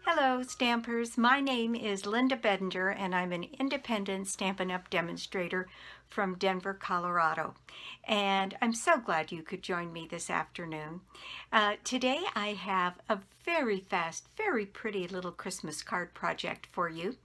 Hello, Stampers. My name is Linda Bedinger, and I'm an independent Stampin' Up! Demonstrator from Denver, Colorado. And I'm so glad you could join me this afternoon. Today I have a very fast, very pretty little Christmas card project for you.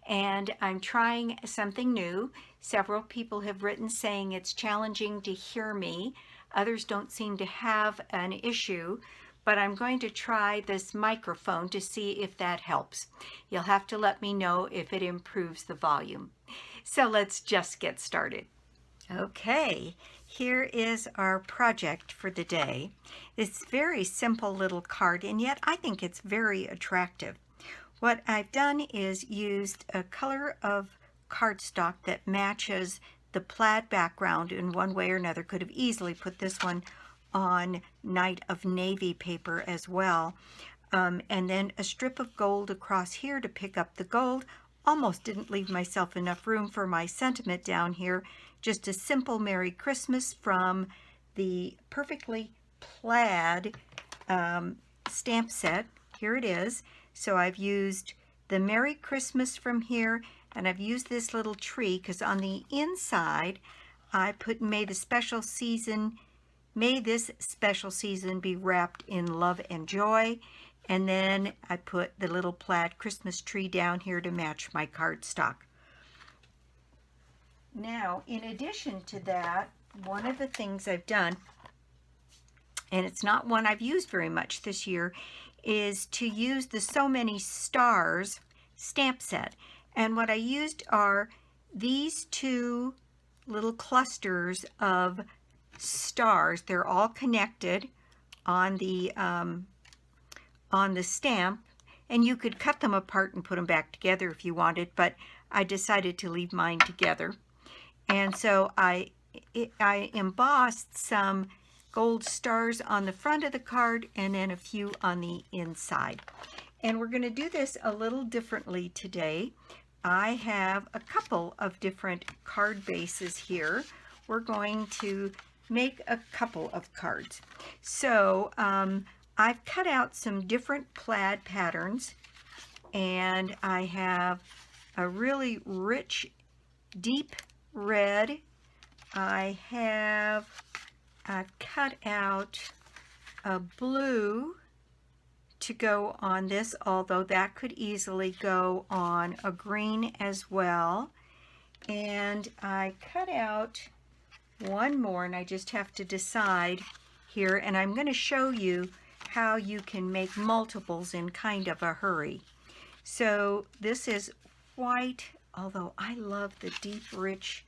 And I'm trying something new. Several people have written saying it's challenging to hear me. Others don't seem to have an issue, but I'm going to try this microphone to see if that helps. You'll have to let me know if it improves the volume. So let's just get started. Okay, here is our project for the day. It's a very simple little card, and yet I think it's very attractive. What I've done is used a color of cardstock that matches the plaid background in one way or another. Could have easily put this one on Night of Navy paper as well. And then a strip of gold across here to pick up the gold. Almost didn't leave myself enough room for my sentiment down here. Just a simple Merry Christmas from the Perfectly Plaid stamp set. Here it is. So I've used the Merry Christmas from here, and I've used this little tree because on the inside I put May this special season be wrapped in love and joy. And then I put the little plaid Christmas tree down here to match my cardstock. Now, in addition to that, one of the things I've done, and it's not one I've used very much this year, is to use the So Many Stars stamp set. And what I used are these two little clusters of stars. They're all connected on the stamp, and you could cut them apart and put them back together if you wanted, but I decided to leave mine together. And so I embossed some gold stars on the front of the card and then a few on the inside. And we're going to do this a little differently today. I have a couple of different card bases here. We're going to make a couple of cards. So I've cut out some different plaid patterns, and I have a really rich, deep red. I've cut out a blue to go on this, although that could easily go on a green as well. And I cut out one more, and I just have to decide here, and I'm going to show you how you can make multiples in kind of a hurry. So this is white, although I love the deep, rich,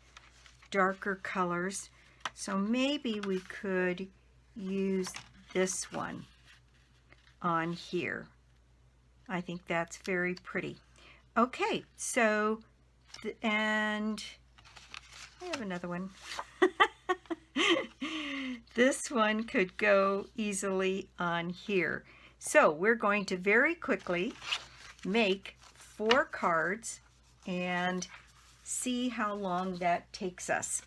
darker colors. So maybe we could use this one on here. I think that's very pretty. Okay, so, and I have another one. This one could go easily on here. So we're going to very quickly make 4 cards and see how long that takes us.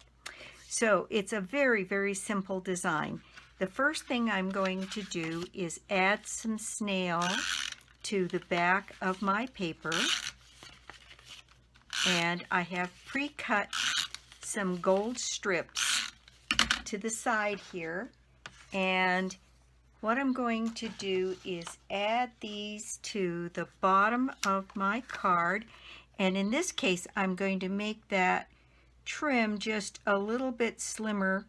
So it's a very, very simple design. The first thing I'm going to do is add some snail to the back of my paper. And I have pre-cut some gold strips to the side here. And what I'm going to do is add these to the bottom of my card. And in this case, I'm going to make that trim just a little bit slimmer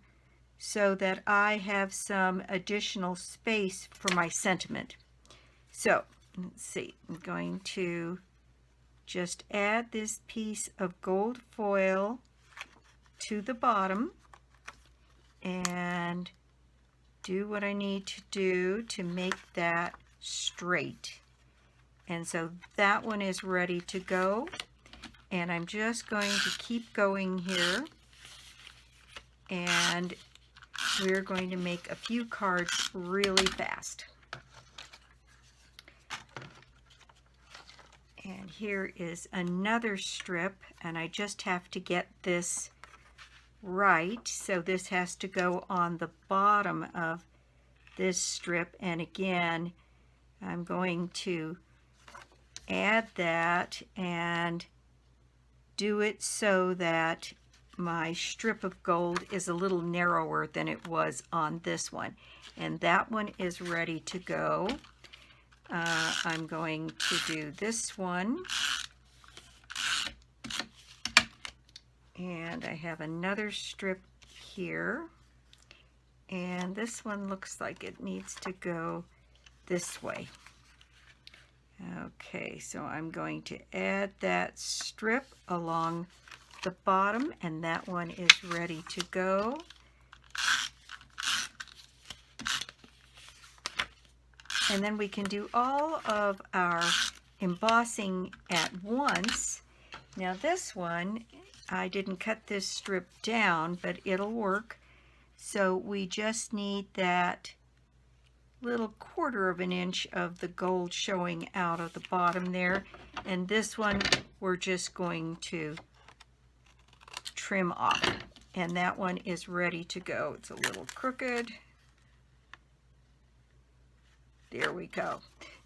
so that I have some additional space for my sentiment. So let's see, I'm going to just add this piece of gold foil to the bottom and do what I need to do to make that straight. And so that one is ready to go. And I'm just going to keep going here. And we're going to make a few cards really fast. And here is another strip, and I just have to get this right. So this has to go on the bottom of this strip, and again I'm going to add that and do it so that my strip of gold is a little narrower than it was on this one. And that one is ready to go. I'm going to do this one. And I have another strip here. And this one looks like it needs to go this way. Okay, so I'm going to add that strip along the bottom, and that one is ready to go. And then we can do all of our embossing at once. Now this one, I didn't cut this strip down, but it'll work. So we just need that little 1/4 of an inch of the gold showing out of the bottom there. And this one we're just going to trim off. And that one is ready to go. It's a little crooked. There we go.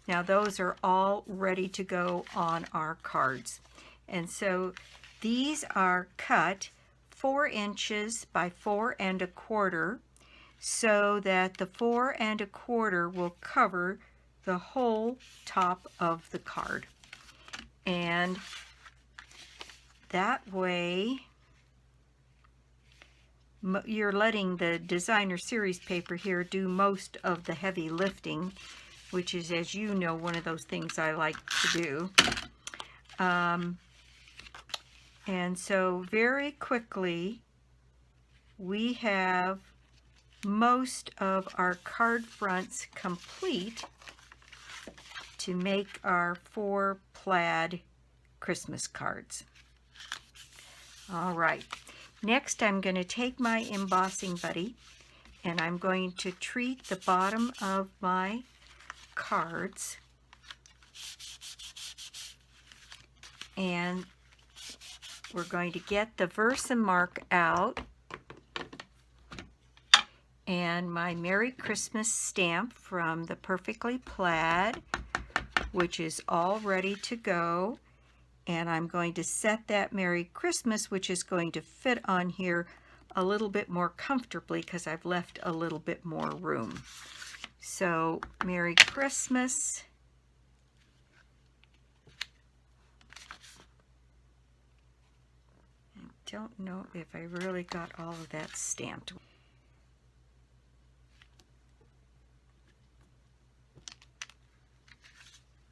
Now those are all ready to go on our cards. And so these are cut 4 inches by 4 1/4, so that the 4 1/4 will cover the whole top of the card. And that way you're letting the designer series paper here do most of the heavy lifting, which is, as you know, one of those things I like to do. And so very quickly we have most of our card fronts complete to make our 4 plaid Christmas cards. All right, next I'm going to take my embossing buddy and I'm going to treat the bottom of my cards, and we're going to get the Versamark out and my Merry Christmas stamp from the Perfectly Plaid, which is all ready to go. And I'm going to set that Merry Christmas, which is going to fit on here a little bit more comfortably because I've left a little bit more room. So Merry Christmas. I don't know if I really got all of that stamped.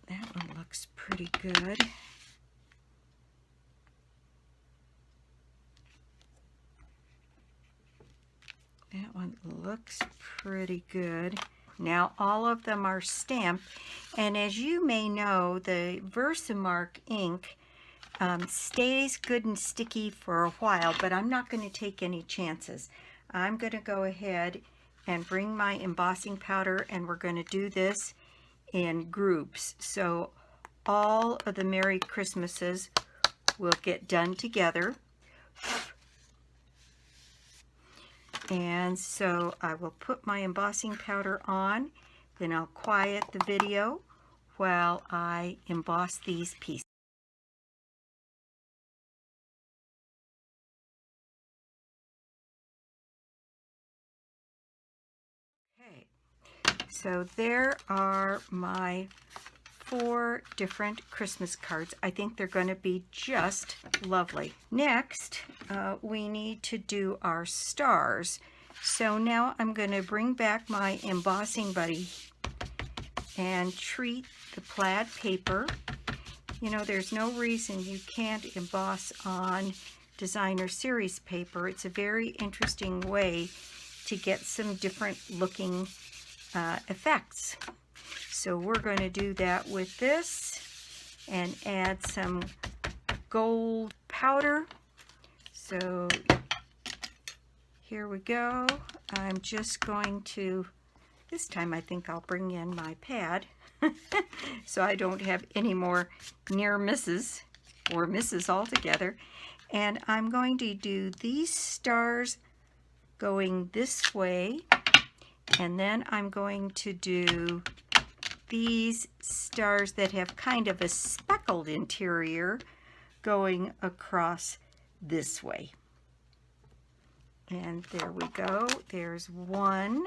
That one looks pretty good. That one looks pretty good. Now all of them are stamped, and as you may know, the Versamark ink stays good and sticky for a while, but I'm not going to take any chances. I'm going to go ahead and bring my embossing powder, and we're going to do this in groups. So all of the Merry Christmases will get done together. And so I will put my embossing powder on, then I'll quiet the video while I emboss these pieces. Okay, so there are my 4 different Christmas cards. I think they're going to be just lovely. Next, we need to do our stars. So now I'm going to bring back my embossing buddy and treat the plaid paper. You know, there's no reason you can't emboss on designer series paper. It's a very interesting way to get some different looking effects. So we're going to do that with this and add some gold powder. So here we go. I'm just going to, this time I think I'll bring in my pad so I don't have any more near misses or misses altogether. And I'm going to do these stars going this way, and then I'm going to do these stars that have kind of a speckled interior going across this way. And there we go. There's one.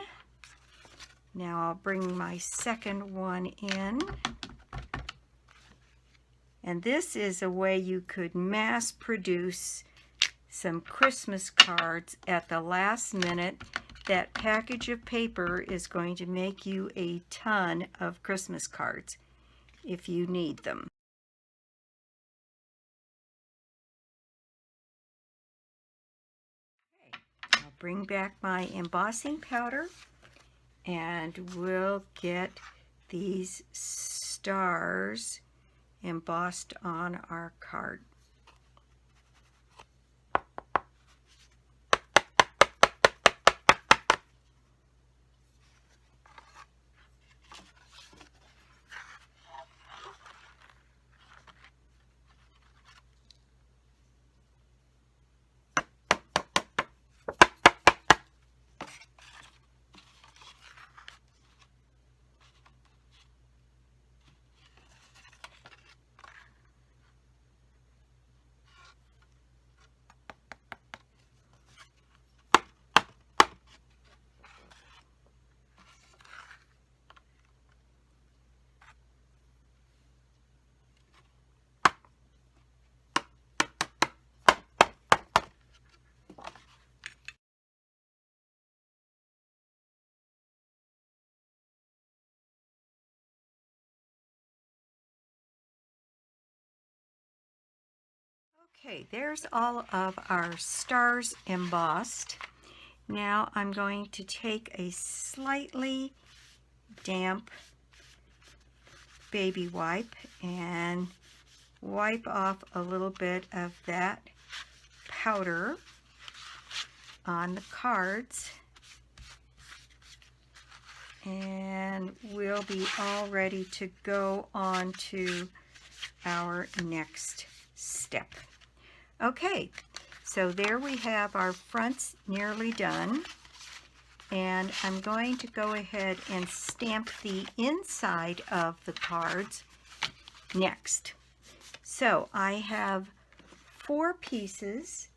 Now I'll bring my second one in. And this is a way you could mass produce some Christmas cards at the last minute. That package of paper is going to make you a ton of Christmas cards if you need them. Okay, I'll bring back my embossing powder and we'll get these stars embossed on our card. Okay, there's all of our stars embossed. Now I'm going to take a slightly damp baby wipe and wipe off a little bit of that powder on the cards, and we'll be all ready to go on to our next step. Okay, so there we have our fronts nearly done, and I'm going to go ahead and stamp the inside of the cards next. So I have 4 pieces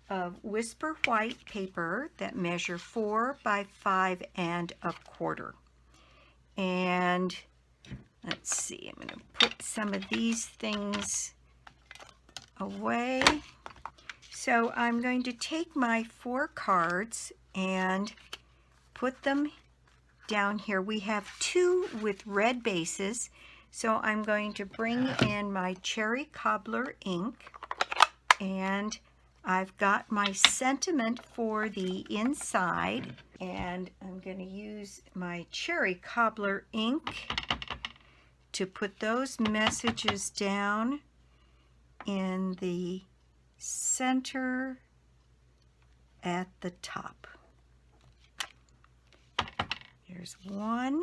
of Whisper White paper that measure 4 by 5 1/4. And let's see, I'm going to put some of these things away. So I'm going to take my 4 cards and put them down here. We have 2 with red bases, so I'm going to bring in my cherry cobbler ink, and I've got my sentiment for the inside, and I'm going to use my cherry cobbler ink to put those messages down in the center at the top. There's 1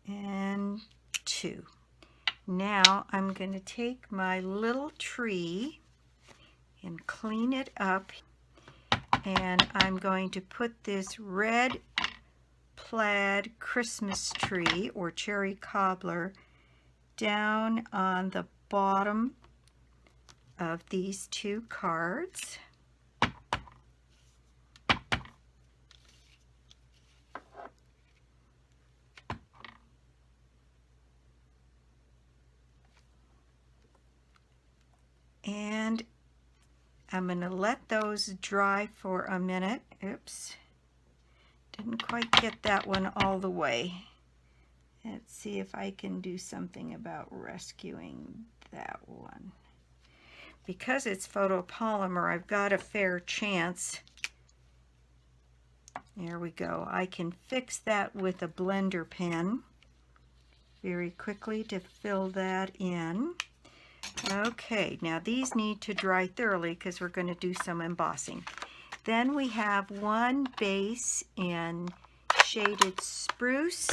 and 2. Now I'm going to take my little tree and clean it up, and I'm going to put this red plaid Christmas tree or cherry cobbler down on the bottom of these 2 cards. And I'm going to let those dry for a minute. Oops, didn't quite get that one all the way. Let's see if I can do something about rescuing that one. Because it's photopolymer, I've got a fair chance. There we go. I can fix that with a blender pen very quickly to fill that in. Okay, now these need to dry thoroughly because we're going to do some embossing. Then we have 1 base in shaded spruce,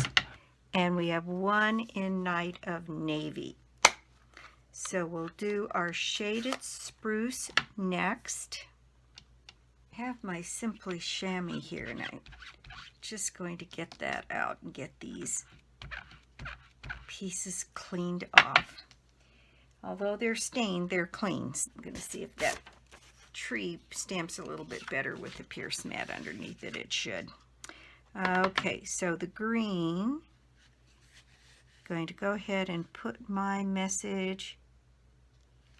and we have 1 in Night of Navy. So we'll do our shaded spruce next. have my Simply Chamois here, and I'm just going to get that out and get these pieces cleaned off. Although they're stained, they're clean. So I'm going to see if that tree stamps a little bit better with the pierce mat underneath it. It should. Okay, so the green, going to go ahead and put my message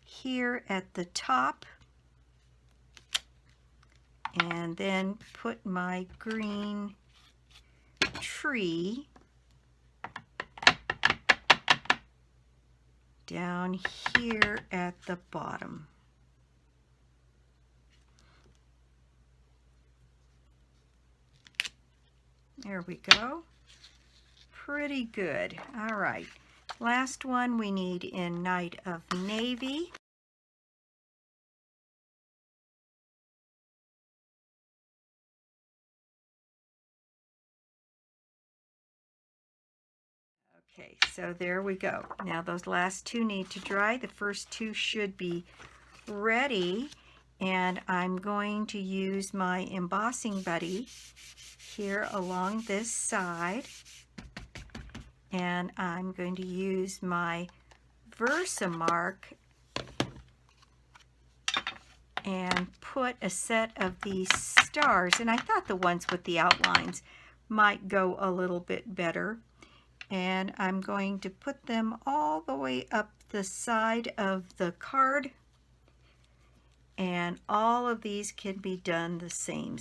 here at the top, and then put my green tree down here at the bottom. There we go. Pretty good. All right. Last one we need in Night of Navy. Okay, so there we go. Now those last two need to dry. The first two should be ready, and I'm going to use my embossing buddy here along this side, and I'm going to use my Versamark and put a set of these stars, and I thought the ones with the outlines might go a little bit better. And I'm going to put them all the way up the side of the card, and all of these can be done the same.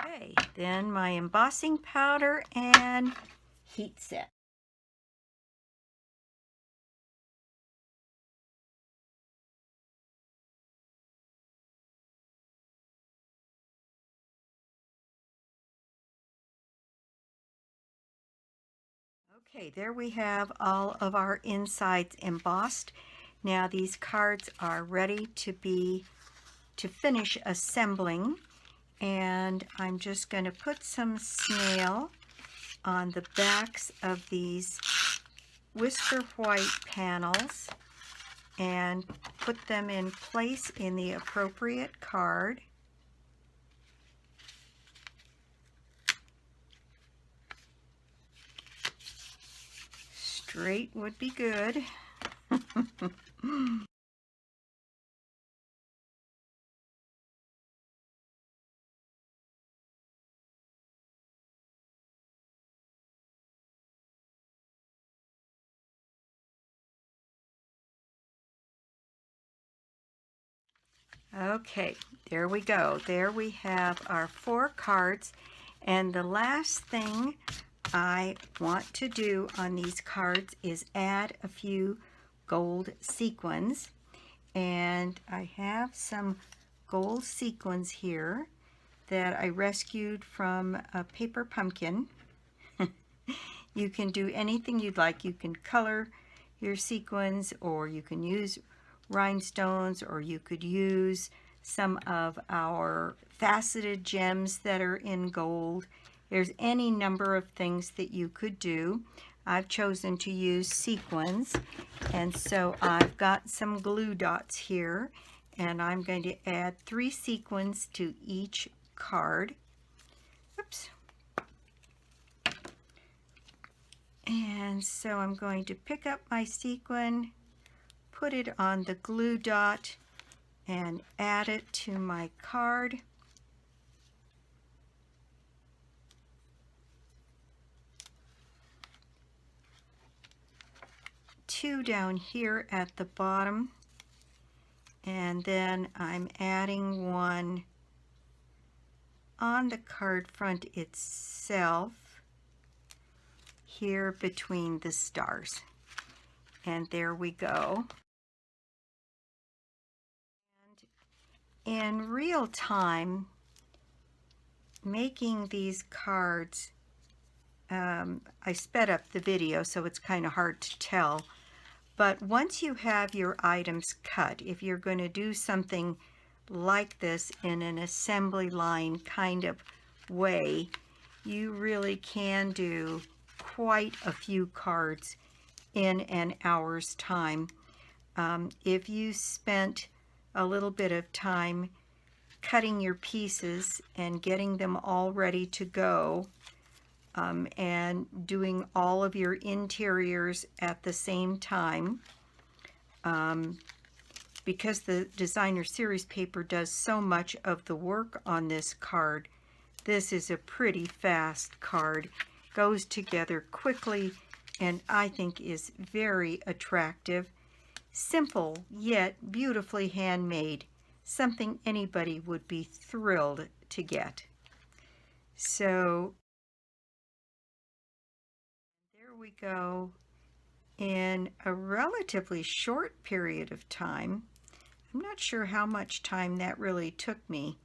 Okay, then my embossing powder and heat set. Okay, there we have all of our insides embossed. Now these cards are ready to finish assembling, and I'm just going to put some snail on the backs of these Whisper White panels and put them in place in the appropriate card. Straight would be good. Okay, there we go. There we have our 4 cards, and the last thing I want to do on these cards is add a few gold sequins, and I have some gold sequins here that I rescued from a paper pumpkin. You can do anything you'd like. You can color your sequins, or you can use rhinestones, or you could use some of our faceted gems that are in gold. There's any number of things that you could do. I've chosen to use sequins, and so I've got some glue dots here, and I'm going to add 3 sequins to each card. Oops. And so I'm going to pick up my sequin, put it on the glue dot, and add it to my card. Two down here at the bottom, and then I'm adding one on the card front itself here between the stars. And there we go. And in real time, making these cards, I sped up the video so it's kind of hard to tell, but once you have your items cut, if you're going to do something like this in an assembly line kind of way, you really can do quite a few cards in an hour's time. If you spent a little bit of time cutting your pieces and getting them all ready to go, and doing all of your interiors at the same time, because the designer series paper does so much of the work on this card, this is a pretty fast card. Goes together quickly and I think is very attractive. Simple yet beautifully handmade. Something anybody would be thrilled to get. So there we go. In a relatively short period of time, I'm not sure how much time that really took me,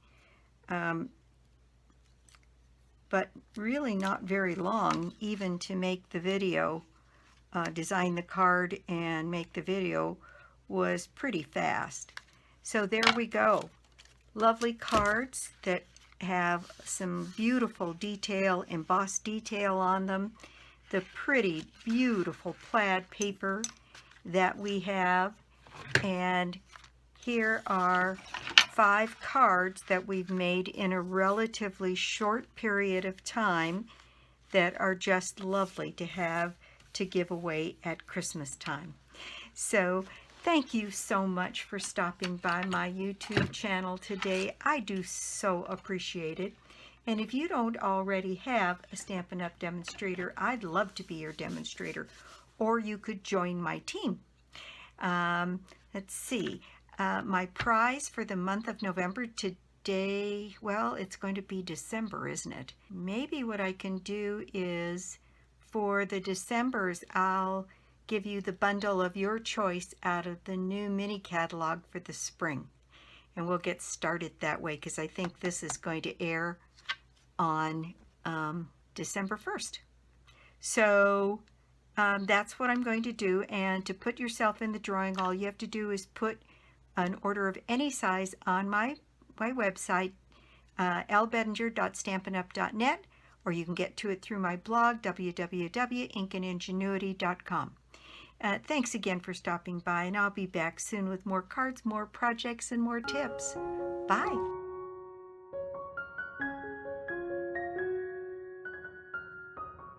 but really not very long even to make the video. Design the card and make the video was pretty fast. So there we go. Lovely cards that have some beautiful detail, embossed detail on them. The pretty, beautiful plaid paper that we have. And here are 5 cards that we've made in a relatively short period of time that are just lovely to have to give away at Christmas time. So thank you so much for stopping by my YouTube channel today. I do so appreciate it. And if you don't already have a Stampin' Up! Demonstrator, I'd love to be your demonstrator. Or you could join my team. Let's see. My prize for the month of November today, well, it's going to be December, isn't it? Maybe what I can do is, for the Decembers, I'll give you the bundle of your choice out of the new mini catalog for the spring. And we'll get started that way, because I think this is going to air on December 1st. So that's what I'm going to do. And to put yourself in the drawing, all you have to do is put an order of any size on my website, lbettinger.stampinup.net, or you can get to it through my blog, www.inkandingenuity.com. Thanks again for stopping by, and I'll be back soon with more cards, more projects, and more tips. Bye.